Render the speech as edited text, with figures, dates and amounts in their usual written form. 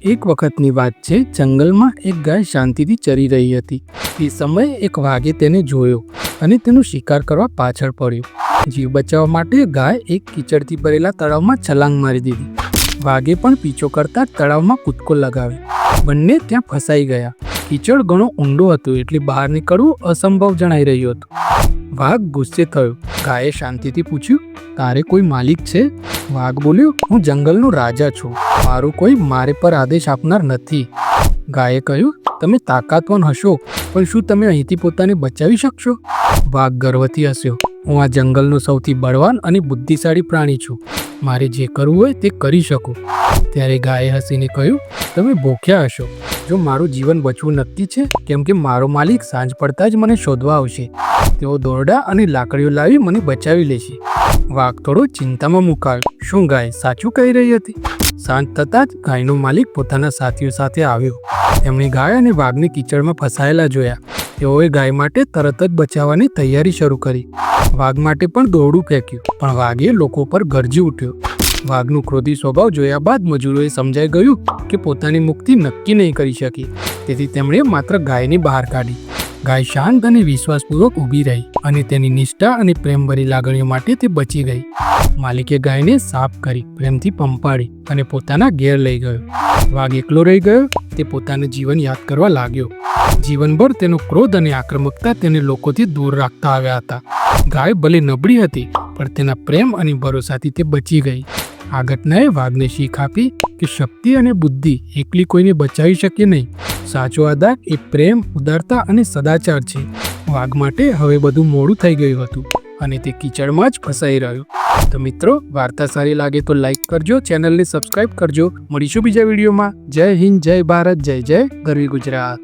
એક વખતની વાત છે, જંગલમાં એક ગાય શાંતિથી ચરી રહી હતી. તે સમયે એક વાઘે તેને જોયો અને તેનો શિકાર કરવા પાછળ પડ્યો. જીવ બચાવવા માટે ગાય એક કીચડથી ભરેલા તળાવમાં છલાંગ મારી દીધી. વાઘે પણ પીછો કરતા તળાવમાં કૂદકો લગાવ્યો. બંને ત્યાં ફસાઈ ગયા. કીચડ ઘણો ઊંડો હતો એટલે બહાર નીકળવું અસંભવ જણાઈ રહ્યું હતું. વાઘ ગુસ્સે થયો. ગાયે શાંતિથી પૂછ્યું, તારે કોઈ માલિક છે? વાઘ બોલ્યો, હું જંગલનો રાજા છું. મારું કોઈ મારે પર આદેશ આપનાર નથી. ગાયે કહ્યું, તમે તાકાતવાન હશો, પણ શું તમે અહીંથી પોતાને બચાવી શકશો? વાઘ ગર્વથી હસ્યો. હું આ જંગલનો સૌથી બળવાન અને બુદ્ધિશાળી પ્રાણી છું. મારે જે કરવું હોય તે કરી શકું. ત્યારે ગાયે હસીને કહ્યું, તમે ભૂખ્યા હશો. જો મારું જીવન બચવું નક્કી છે, કેમ કે મારો માલિક સાંજ પડતા જ મને શોધવા આવશે. તેઓ દોરડા અને લાકડીઓ લાવી મને બચાવી લેશે. વાઘ થોડો ચિંતામાં મુકાયો. શું ગાય સાચું કહી રહી હતી? સાંજ થતાં જ ગાયનો માલિક પોતાના સાથીઓ સાથે આવ્યો. તેમણે ગાય અને વાઘને કીચડમાં ફસાયેલા જોયા. તેઓએ ગાય માટે તરત જ બચાવવાની તૈયારી શરૂ કરી. વાઘ માટે પણ દોરડું ફેંક્યું, પણ વાઘે લોકો પર ગરજી ઉઠ્યો. વાઘનું ક્રોધી સ્વભાવ જોયા બાદ મજૂરોએ સમજાઈ ગયું કે પોતાની મુક્તિ નક્કી નહીં કરી શકી. તેથી તેમણે માત્ર ગાયને બહાર કાઢી. ગાય શાંત અને વિશ્વાસપૂર્વક ઊભી રહી અને તેની નિષ્ઠા અને પ્રેમભરી લાગણીઓ માટે તે બચી ગઈ. માલિકે ગાયને સાફ કરી, પ્રેમથી પંપાડી અને પોતાના ઘેર લઈ ગયો. વાઘ એકલો રહી ગયો. તે પોતાનું જીવન યાદ કરવા લાગ્યો. જીવનભર તેનો ક્રોધ અને આક્રમકતા તેને લોકોથી દૂર રાખતા આવ્યા હતા. ગાય ભલે નબળી હતી, પણ તેના પ્રેમ અને ભરોસાથી તે બચી ગઈ. આ ઘટનાએ વાઘને શીખ આપી કે શક્તિ અને બુદ્ધિ એકલી કોઈને બચાવી શકે નહીં. સાચો આધાર એ પ્રેમ, ઉદારતા અને સદાચાર છે. વાઘ માટે હવે બધું મોડું થઈ ગયું હતું અને તે કીચડમાં જ ફસાઈ રહ્યો. તો મિત્રો, વાર્તા સારી લાગે તો લાઈક કરજો, ચેનલને સબસ્ક્રાઈબ કરજો. મળીશું બીજા વિડીયોમાં. જય હિન્દ, જય ભારત, જય જય ગરવી ગુજરાત.